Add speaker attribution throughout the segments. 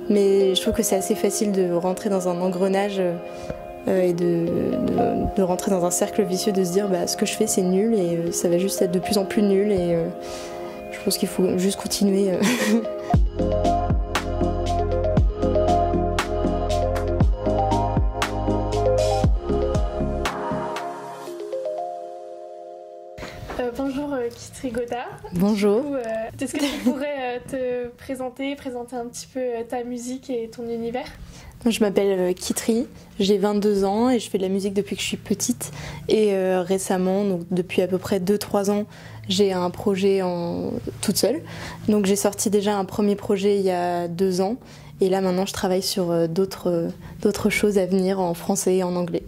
Speaker 1: mais je trouve que c'est assez facile de rentrer dans un engrenage et de rentrer dans un cercle vicieux, de se dire ce que je fais c'est nul et ça va juste être de plus en plus nul et je pense qu'il faut juste continuer.
Speaker 2: Bonjour Kitri Goda.
Speaker 1: Bonjour.
Speaker 2: Du coup, est-ce que tu pourrais te présenter un petit peu ta musique et ton univers ?
Speaker 1: Je m'appelle Kitri, j'ai 22 ans et je fais de la musique depuis que je suis petite. Et récemment, donc depuis à peu près 2-3 ans, j'ai un projet toute seule. Donc j'ai sorti déjà un premier projet il y a 2 ans. Et là maintenant je travaille sur d'autres choses à venir en français et en anglais.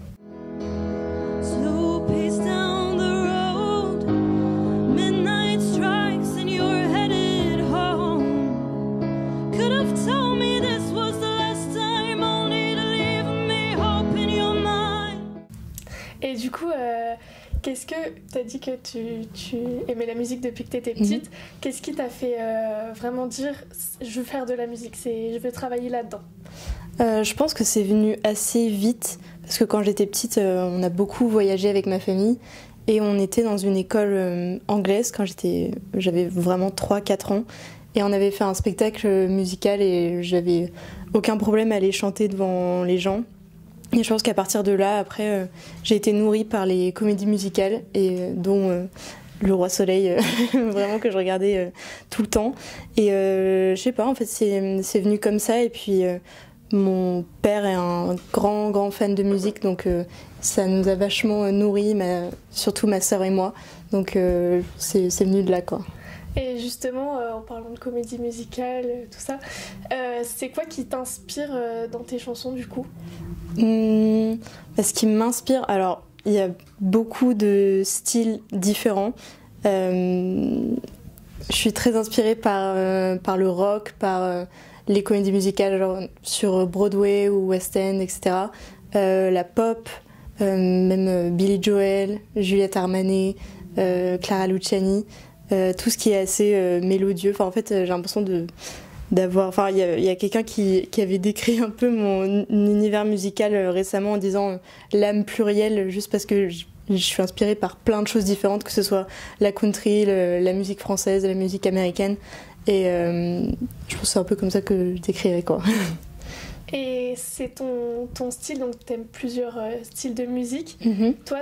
Speaker 2: Et du coup, qu'est-ce que tu as dit que tu aimais la musique depuis que tu étais petite ? Qu'est-ce qui t'a fait vraiment dire je veux faire de la musique, je veux travailler là-dedans ?
Speaker 1: Je pense que c'est venu assez vite parce que quand j'étais petite, on a beaucoup voyagé avec ma famille et on était dans une école anglaise quand j'avais vraiment 3-4 ans et on avait fait un spectacle musical et j'avais aucun problème à aller chanter devant les gens. Et je pense qu'à partir de là, après, j'ai été nourrie par les comédies musicales, et dont Le Roi Soleil, vraiment que je regardais tout le temps. Et je sais pas, en fait, c'est venu comme ça. Et puis, mon père est un grand fan de musique, donc ça nous a vachement nourris, surtout ma sœur et moi. Donc, c'est venu de là, quoi.
Speaker 2: Et justement, en parlant de comédie musicale, tout ça, c'est quoi qui t'inspire dans tes chansons du coup ?
Speaker 1: Ce qui m'inspire, alors il y a beaucoup de styles différents. Je suis très inspirée par le rock, par les comédies musicales genre sur Broadway ou West End, etc. La pop, même Billy Joel, Juliette Armanet, Clara Luciani. Tout ce qui est assez mélodieux. Enfin, en fait, j'ai l'impression d'avoir... Enfin, il y a quelqu'un qui avait décrit un peu mon univers musical récemment en disant l'âme plurielle, juste parce que je suis inspirée par plein de choses différentes, que ce soit la country, la musique française, la musique américaine. Et je pense que c'est un peu comme ça que je décrirais, quoi.
Speaker 2: Et c'est ton style, donc tu aimes plusieurs styles de musique. Toi,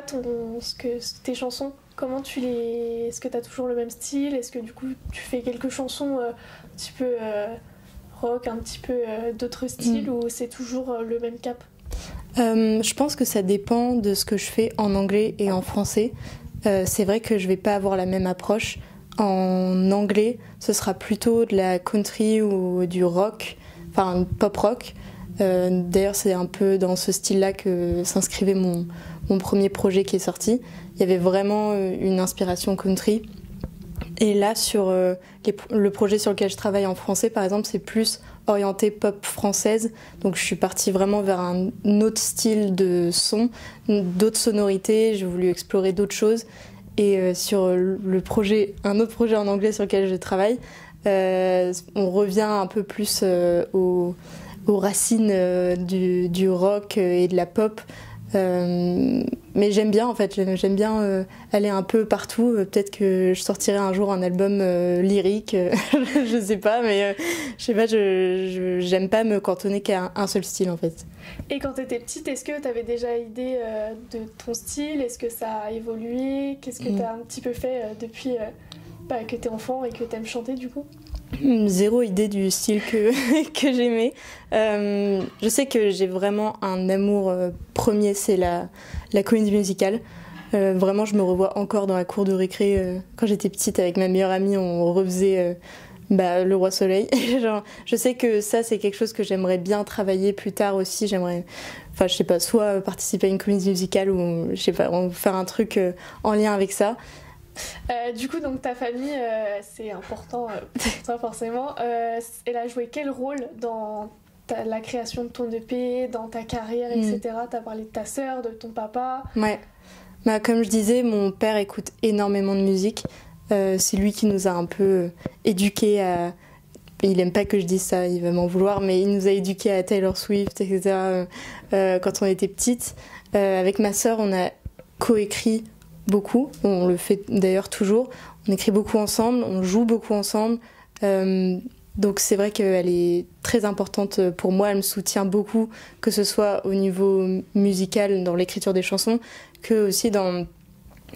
Speaker 2: tes chansons, comment est-ce que tu as toujours le même style ? Est-ce que du coup tu fais quelques chansons un petit peu rock, un petit peu d'autres styles, ou c'est toujours le même cap ?
Speaker 1: Je pense que ça dépend de ce que je fais en anglais et en français. C'est vrai que je vais pas avoir la même approche. En anglais, ce sera plutôt de la country ou du rock, enfin pop rock. D'ailleurs, c'est un peu dans ce style-là que s'inscrivait mon premier projet qui est sorti. Il y avait vraiment une inspiration country. Et là, sur le projet sur lequel je travaille en français, par exemple, c'est plus orienté pop française. Donc je suis partie vraiment vers un autre style de son, d'autres sonorités. J'ai voulu explorer d'autres choses. Et sur un autre projet en anglais sur lequel je travaille, on revient un peu plus aux racines du rock et de la pop. Mais j'aime bien, en fait, j'aime bien aller un peu partout. Peut-être que je sortirai un jour un album lyrique, je sais pas, mais je sais pas, j'aime pas me cantonner qu'à un seul style, en fait.
Speaker 2: Et quand t'étais petite, est-ce que t'avais déjà idée de ton style ? Est-ce que ça a évolué ? Qu'est-ce que t'as un petit peu fait depuis que t'es enfant et que t'aimes chanter, du coup ?
Speaker 1: Zéro idée du style que j'aimais. Je sais que j'ai vraiment un amour premier, c'est la comédie musicale. Vraiment, je me revois encore dans la cour de récré quand j'étais petite avec ma meilleure amie, on refaisait Le Roi Soleil. Genre, je sais que ça, c'est quelque chose que j'aimerais bien travailler plus tard aussi. J'aimerais, je sais pas, soit participer à une comédie musicale ou je sais pas, faire un truc en lien avec ça.
Speaker 2: Du coup, donc ta famille, c'est important pour toi forcément. Elle a joué quel rôle dans la création de ton EP, dans ta carrière, etc. T'as parlé de ta sœur, de ton papa.
Speaker 1: Ouais. Comme je disais, mon père écoute énormément de musique. C'est lui qui nous a un peu éduqués il aime pas que je dise ça, il va m'en vouloir, mais il nous a éduqués à Taylor Swift, etc. Quand on était petites. Avec ma sœur, on a coécrit beaucoup, on le fait d'ailleurs toujours. On écrit beaucoup ensemble, on joue beaucoup ensemble. Donc c'est vrai qu'elle est très importante pour moi, elle me soutient beaucoup, que ce soit au niveau musical, dans l'écriture des chansons, que aussi dans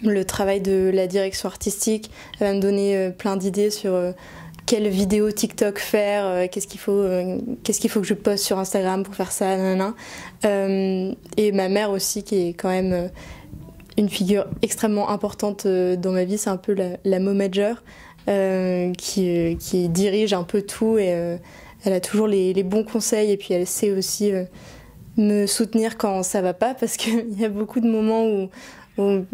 Speaker 1: le travail de la direction artistique. Elle va me donner plein d'idées sur quelle vidéo TikTok faire, qu'est-ce qu'il faut que je poste sur Instagram pour faire ça, nanana. Et ma mère aussi, qui est quand même une figure extrêmement importante dans ma vie, c'est un peu la momager, qui dirige un peu tout, et elle a toujours les bons conseils, et puis elle sait aussi me soutenir quand ça va pas, parce qu'il y a beaucoup de moments où on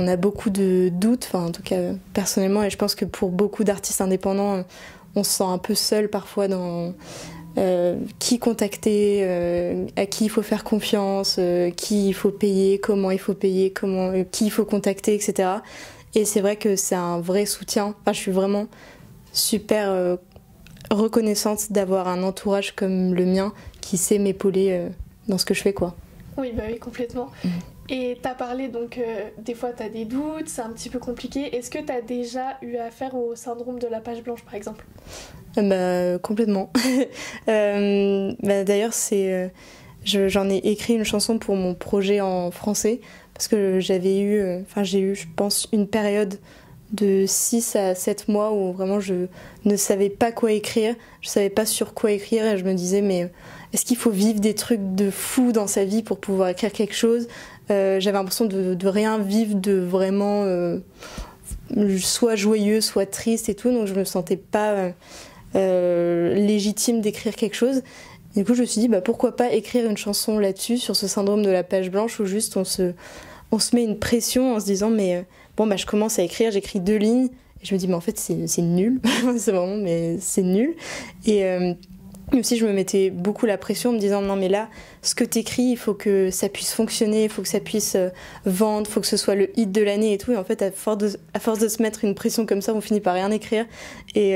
Speaker 1: a beaucoup de doutes, enfin en tout cas personnellement, et je pense que pour beaucoup d'artistes indépendants, on se sent un peu seul parfois dans qui contacter, à qui il faut faire confiance, qui il faut payer, comment il faut payer, qui il faut contacter, etc. Et c'est vrai que c'est un vrai soutien. Enfin, je suis vraiment super reconnaissante d'avoir un entourage comme le mien qui sait m'épauler dans ce que je fais, quoi.
Speaker 2: Oui, bah oui, complètement. Et t'as parlé donc, des fois t'as des doutes, c'est un petit peu compliqué. Est-ce que t'as déjà eu affaire au syndrome de la page blanche, par exemple ?
Speaker 1: Complètement. D'ailleurs, j'en ai écrit une chanson pour mon projet en français, parce que j'ai eu, je pense, une période de 6 à 7 mois où vraiment je ne savais pas quoi écrire, je savais pas sur quoi écrire, et je me disais, mais est-ce qu'il faut vivre des trucs de fou dans sa vie pour pouvoir écrire quelque chose ? J'avais l'impression de rien vivre de vraiment soit joyeux, soit triste et tout, donc je me sentais pas légitime d'écrire quelque chose. Et du coup, je me suis dit, pourquoi pas écrire une chanson là-dessus, sur ce syndrome de la page blanche, où juste on se met une pression en se disant, mais je commence à écrire, j'écris 2 lignes, et je me dis, mais en fait, c'est nul. C'est vraiment, mais c'est nul. Et aussi, je me mettais beaucoup la pression en me disant, non, mais là, ce que t'écris, il faut que ça puisse fonctionner, il faut que ça puisse vendre, il faut que ce soit le hit de l'année et tout. Et en fait, à force de se mettre une pression comme ça, on finit par rien écrire. Et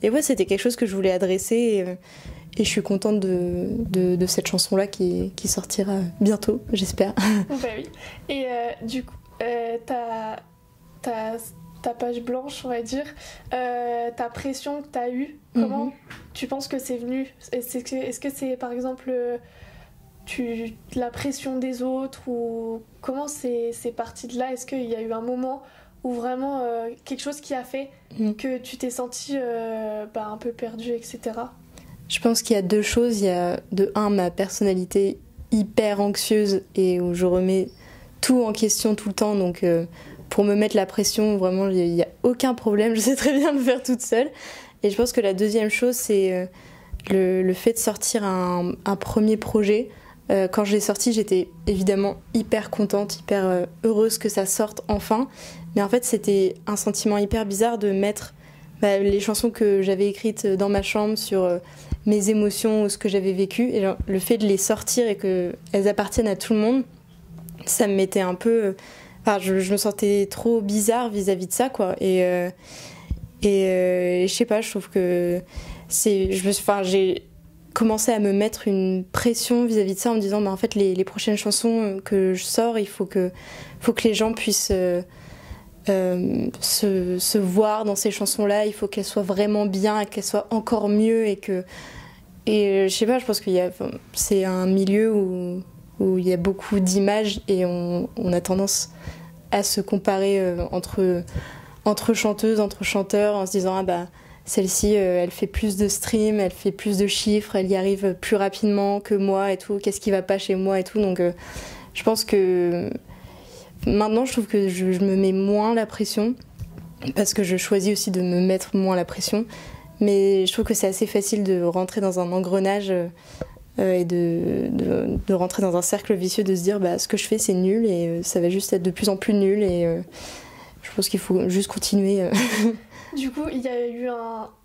Speaker 1: ouais, c'était quelque chose que je voulais adresser. Et je suis contente de cette chanson-là qui sortira bientôt, j'espère.
Speaker 2: Bah oui. Et du coup, ta page blanche, on va dire, ta pression que t'as eue, comment tu penses que c'est venu ? Est-ce que c'est, par exemple, la pression des autres, ou comment c'est parti de là ? Est-ce qu'il y a eu un moment où vraiment quelque chose qui a fait que tu t'es sentie un peu perdue, etc.
Speaker 1: Je pense qu'il y a 2 choses. Il y a de 1, ma personnalité hyper anxieuse, et où je remets tout en question tout le temps, donc pour me mettre la pression, vraiment, il n'y a aucun problème, je sais très bien le faire toute seule. Et je pense que la deuxième chose, c'est le fait de sortir un premier projet. Quand je l'ai sorti, j'étais évidemment hyper contente, hyper heureuse que ça sorte enfin. Mais en fait, c'était un sentiment hyper bizarre de mettre les chansons que j'avais écrites dans ma chambre sur mes émotions ou ce que j'avais vécu. Et le fait de les sortir et qu'elles appartiennent à tout le monde, ça me mettait un peu... je me sentais trop bizarre vis-à-vis de ça, quoi. Et je sais pas, je trouve que j'ai commencé à me mettre une pression vis-à-vis de ça en me disant, en fait, les prochaines chansons que je sors, il faut que les gens puissent se voir dans ces chansons-là. Il faut qu'elles soient vraiment bien, qu'elles soient encore mieux, et je sais pas, je pense c'est un milieu où il y a beaucoup d'images, et on a tendance à se comparer entre chanteuses, entre chanteurs, en se disant, celle-ci, elle fait plus de streams, elle fait plus de chiffres, elle y arrive plus rapidement que moi et tout, qu'est-ce qui va pas chez moi et tout. Donc je pense que maintenant, je trouve que je me mets moins la pression, parce que je choisis aussi de me mettre moins la pression, mais je trouve que c'est assez facile de rentrer dans un engrenage et de rentrer dans un cercle vicieux, de se dire ce que je fais c'est nul, et ça va juste être de plus en plus nul, et je pense qu'il faut juste continuer.
Speaker 2: Du coup, il y a eu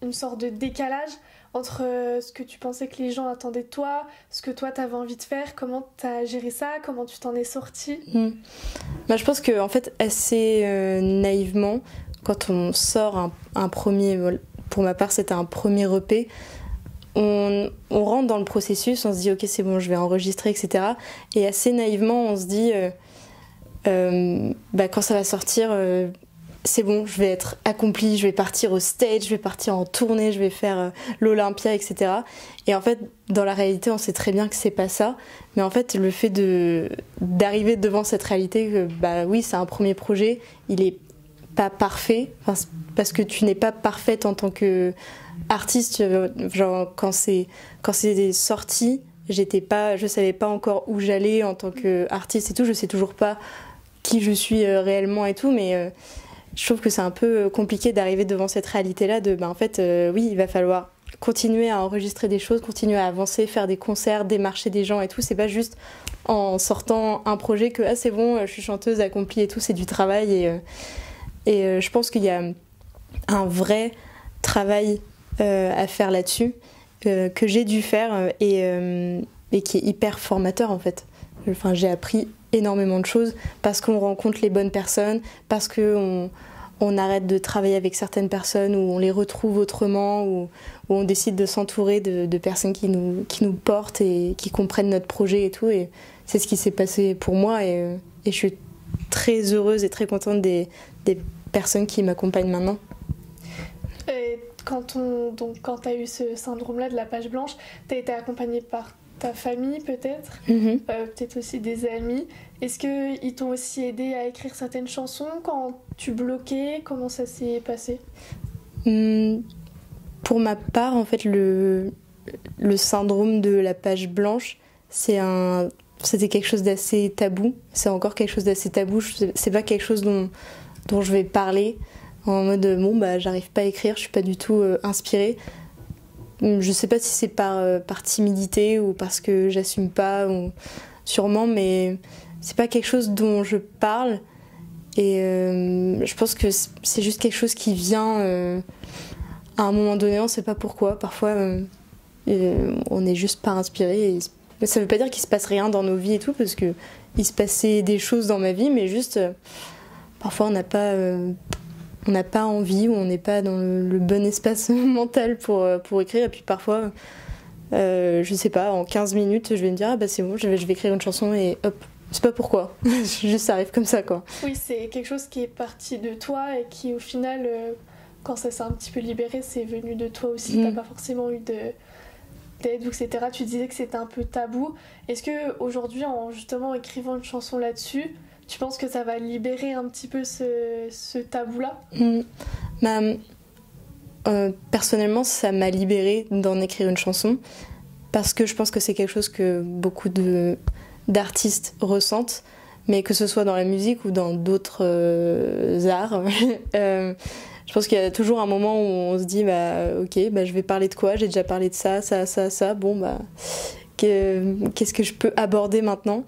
Speaker 2: une sorte de décalage entre ce que tu pensais que les gens attendaient de toi, ce que toi t'avais envie de faire. Comment t'as géré ça ? Comment tu t'en es sortie ?
Speaker 1: Je pense que, en fait, assez naïvement, quand on sort un premier pour ma part c'était un premier EP, on rentre dans le processus, on se dit ok c'est bon je vais enregistrer etc. Et assez naïvement on se dit quand ça va sortir c'est bon, je vais être accomplie, je vais partir au stage, je vais partir en tournée, je vais faire l'Olympia, etc. Et en fait, dans la réalité, on sait très bien que c'est pas ça. Mais en fait, le fait d'arriver devant cette réalité, que oui, c'est un premier projet, il est pas parfait, parce que tu n'es pas parfaite en tant qu'artiste. Genre, quand c'est sorti, je savais pas encore où j'allais en tant qu'artiste et tout. Je sais toujours pas qui je suis réellement et tout, mais je trouve que c'est un peu compliqué d'arriver devant cette réalité-là oui, il va falloir continuer à enregistrer des choses, continuer à avancer, faire des concerts, démarcher des gens et tout. C'est pas juste en sortant un projet que c'est bon, je suis chanteuse accomplie et tout, c'est du travail. Et je pense qu'il y a un vrai travail à faire là-dessus que j'ai dû faire et qui est hyper formateur en fait. Enfin, j'ai appris énormément de choses parce qu'on rencontre les bonnes personnes, parce qu'on arrête de travailler avec certaines personnes ou on les retrouve autrement, ou on décide de s'entourer de personnes qui nous portent et qui comprennent notre projet et tout. Et c'est ce qui s'est passé pour moi et je suis très heureuse et très contente des personnes qui m'accompagnent maintenant.
Speaker 2: Et quand tu as eu ce syndrome-là de la page blanche, tu as été accompagnée par ta famille peut-être, peut-être aussi des amis. Est-ce qu'ils t'ont aussi aidé à écrire certaines chansons quand tu bloquais? Comment ça s'est passé?
Speaker 1: Pour ma part, en fait, le syndrome de la page blanche, c'était quelque chose d'assez tabou. C'est encore quelque chose d'assez tabou. C'est pas quelque chose dont je vais parler en mode j'arrive pas à écrire, je suis pas du tout inspirée. Je sais pas si c'est par timidité ou parce que j'assume pas, ou sûrement, mais c'est pas quelque chose dont je parle. Et je pense que c'est juste quelque chose qui vient à un moment donné, on sait pas pourquoi. Parfois, on n'est juste pas inspiré. Et ça veut pas dire qu'il se passe rien dans nos vies et tout, parce que il se passait des choses dans ma vie, mais juste parfois on n'a pas envie ou on n'est pas dans le bon espace mental pour écrire. Et puis parfois, je sais pas, en 15 minutes, je vais me dire c'est bon, je vais écrire une chanson et hop, je sais pas pourquoi, juste ça arrive comme ça quoi.
Speaker 2: Oui, c'est quelque chose qui est parti de toi et qui au final, quand ça s'est un petit peu libéré, c'est venu de toi aussi. T'as pas forcément eu d'aide, etc. Tu disais que c'était un peu tabou. Est-ce que aujourd'hui, en justement écrivant une chanson là-dessus, tu penses que ça va libérer un petit peu ce tabou-là?
Speaker 1: Personnellement, ça m'a libérée d'en écrire une chanson parce que je pense que c'est quelque chose que beaucoup d'artistes ressentent, mais que ce soit dans la musique ou dans d'autres arts. Je pense qu'il y a toujours un moment où on se dit je vais parler de quoi? J'ai déjà parlé de ça. Qu'est-ce que je peux aborder maintenant?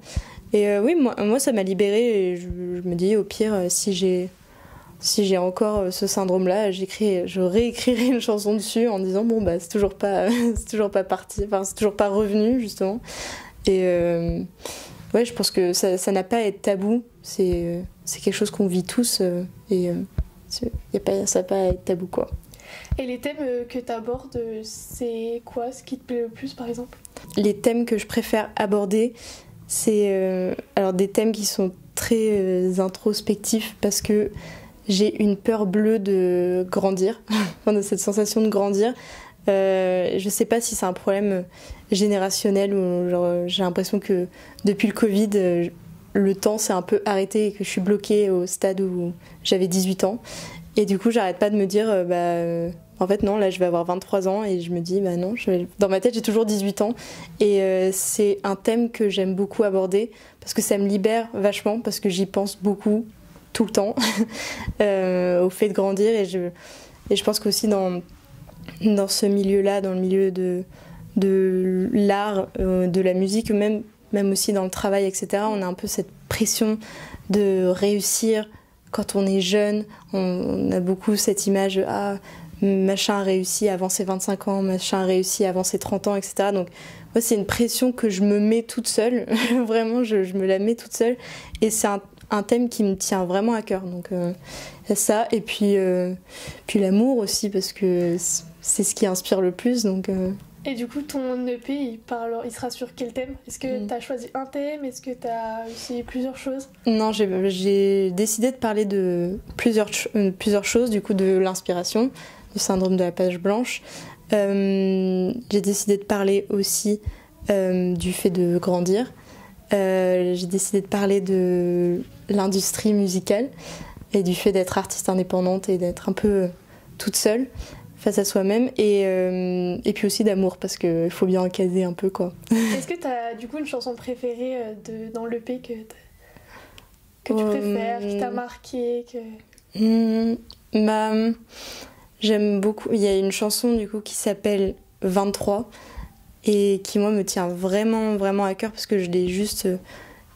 Speaker 1: Et oui, moi ça m'a libérée et je me dis au pire si j'ai encore ce syndrome-là, je réécrirai une chanson dessus en disant c'est toujours pas parti, enfin c'est toujours pas revenu justement. Et ouais, je pense que ça n'a pas à être tabou, c'est quelque chose qu'on vit tous et ça n'a pas à être tabou quoi.
Speaker 2: Et les thèmes que tu abordes, c'est quoi ce qui te plaît le plus par exemple?
Speaker 1: Les thèmes que je préfère aborder, c'est alors des thèmes qui sont très introspectifs parce que j'ai une peur bleue de grandir, de cette sensation de grandir. Je sais pas si c'est un problème générationnel ou j'ai l'impression que depuis le Covid, le temps s'est un peu arrêté et que je suis bloquée au stade où j'avais 18 ans. Et du coup, j'arrête pas de me dire en fait non, là je vais avoir 23 ans et je me dis non, dans ma tête j'ai toujours 18 ans et c'est un thème que j'aime beaucoup aborder parce que ça me libère vachement, parce que j'y pense beaucoup tout le temps au fait de grandir et je pense qu'aussi dans ce milieu-là, dans le milieu de l'art, de la musique, même aussi dans le travail, etc., on a un peu cette pression de réussir quand on est jeune. On a beaucoup cette image machin a réussi avant ses 25 ans, machin a réussi avant ses 30 ans, etc. Donc moi c'est une pression que je me mets toute seule, vraiment je me la mets toute seule et c'est un thème qui me tient vraiment à cœur. Donc ça, et puis l'amour aussi, parce que c'est ce qui inspire le plus. Donc,
Speaker 2: Et du coup, ton EP, il sera sur quel thème? Est-ce que tu as choisi un thème? Est-ce que tu as aussi plusieurs choses?
Speaker 1: Non, j'ai décidé de parler de plusieurs choses, du coup, de l'inspiration, du syndrome de la page blanche. J'ai décidé de parler aussi du fait de grandir. J'ai décidé de parler de l'industrie musicale et du fait d'être artiste indépendante et d'être un peu toute seule face à soi-même, et puis aussi d'amour, parce qu'il faut bien en caser un peu, quoi.
Speaker 2: Est-ce que tu as du coup une chanson préférée dans l'EP que tu préfères, qui t'a marqué
Speaker 1: J'aime beaucoup. Il y a une chanson du coup qui s'appelle 23 et qui moi me tient vraiment vraiment à cœur, parce que je l'ai juste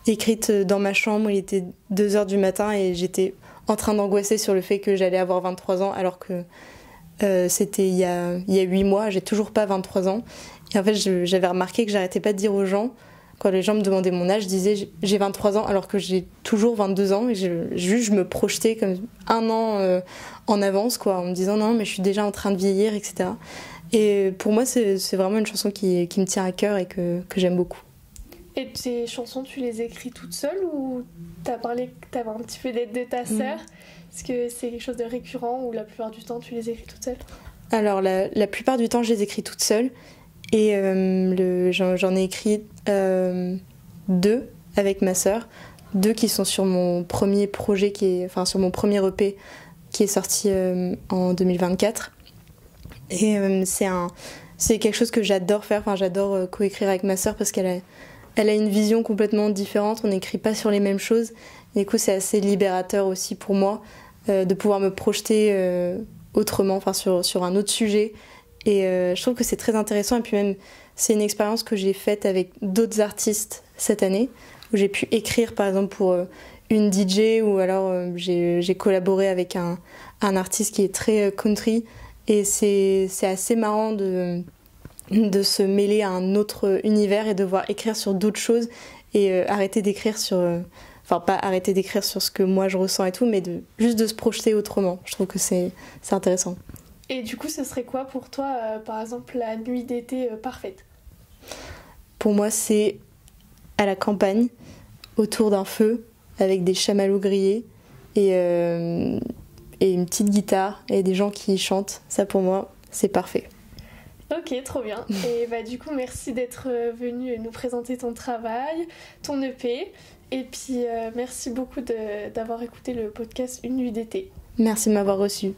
Speaker 1: écrite dans ma chambre. Il était 2h du matin et j'étais en train d'angoisser sur le fait que j'allais avoir 23 ans, alors que c'était il y a 8 mois. J'ai toujours pas 23 ans. Et en fait, j'avais remarqué que j'arrêtais pas de dire aux gens, quand les gens me demandaient mon âge, je disais j'ai 23 ans alors que j'ai toujours 22 ans, et je me projetais comme un an en avance, quoi, en me disant non mais je suis déjà en train de vieillir, etc. Et pour moi c'est vraiment une chanson qui me tient à cœur et que j'aime beaucoup.
Speaker 2: Et tes chansons, tu les écris toute seule, ou t'as parlé que t'avais un petit peu d'aide de ta sœur? Est-ce que c'est quelque chose de récurrent, ou la plupart du temps tu les écris toute seule?
Speaker 1: Alors la plupart du temps je les écris toute seule. Et j'en ai écrit 2 avec ma sœur, 2 qui sont sur mon premier projet, sur mon premier EP qui est sorti en 2024. Et c'est quelque chose que j'adore faire. Enfin, j'adore coécrire avec ma sœur, parce qu'elle a une vision complètement différente. On n'écrit pas sur les mêmes choses. Et du coup, c'est assez libérateur aussi pour moi de pouvoir me projeter autrement, enfin sur un autre sujet. Et je trouve que c'est très intéressant. Et puis même, c'est une expérience que j'ai faite avec d'autres artistes cette année, où j'ai pu écrire par exemple pour une DJ, ou alors j'ai collaboré avec un artiste qui est très country. Et c'est assez marrant de se mêler à un autre univers et de devoir écrire sur d'autres choses, et arrêter d'écrire sur... Enfin, pas arrêter d'écrire sur ce que moi je ressens et tout, mais juste de se projeter autrement. Je trouve que c'est intéressant.
Speaker 2: Et du coup, ce serait quoi pour toi, par exemple, la nuit d'été parfaite?
Speaker 1: Pour moi, c'est à la campagne, autour d'un feu, avec des chamallows grillés et une petite guitare et des gens qui chantent. Ça, pour moi, c'est parfait.
Speaker 2: Ok, trop bien. Et bah, du coup, merci d'être venu nous présenter ton travail, ton EP. Et puis, merci beaucoup d'avoir écouté le podcast Une nuit d'été.
Speaker 1: Merci de m'avoir reçue.